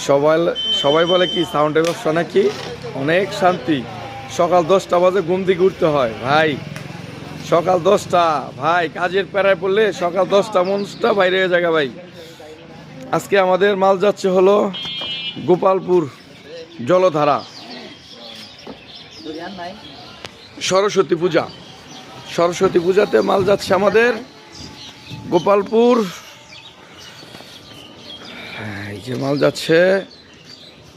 সবাই সবাই বলে কি সাউন্ডের ব্যবসা নাকি অনেক শান্তি। সকাল 10টা বাজে ঘুম থেকে উঠতে হয় ভাই, সকাল 10টা ভাই, কাজের প্যারায় পড়লে সকাল 10টা মানুষটা বাইরে হয়ে যায় ভাই। আজকে আমাদের মাল যাচ্ছে হলো গোপালপুর জলধারা সরস্বতী পূজা। সরস্বতী পূজাতে মাল যাচ্ছে আমাদের গোপালপুর। এই যে মাল যাচ্ছে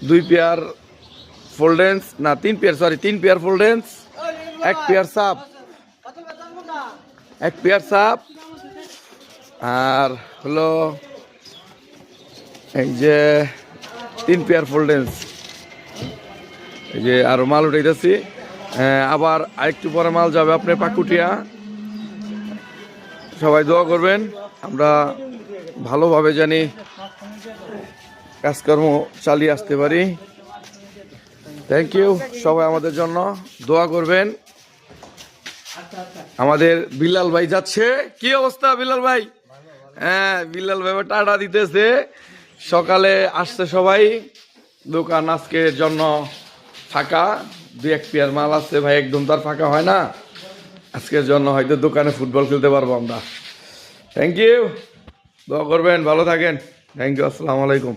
2 পেয়ার ফোল্ডেন্স, না 3 পেয়ার, সরি 3 পেয়ার ফোল্ডেন্স, 1 পেয়ার সাপ, 1 পেয়ার সাপ, আর হলো এই যে 3 পেয়ার ফোল্ডেন্স। এই যে আরো মাল উঠাইতেছি, আবার আরেকটু পরে মাল যাবে আপনার পাকুটিয়া। সবাই দোয়া করবেন, আমরা ভালোভাবে জানি কাজকর্ম চালিয়ে আসতে পারি। থ্যাংক ইউ, সবাই আমাদের জন্য দোয়া করবেন। আমাদের বিল্লাল ভাই যাচ্ছে, কি অবস্থা বিল্লাল ভাই? হ্যাঁ, বিল্লাল ভাই টাটা দিতেছে, সকালে আসছে সবাই। দোকান আজকের জন্য ফাঁকা, 2-1 পেয়ার মাল আছে ভাই, একদম তার ফাঁকা হয় না। আজকের জন্য হয়তো দোকানে ফুটবল খেলতে পারবো আমরা। থ্যাংক ইউ, দোয়া করবেন, ভালো থাকেন। থ্যাংক ইউ, আসসালামু আলাইকুম।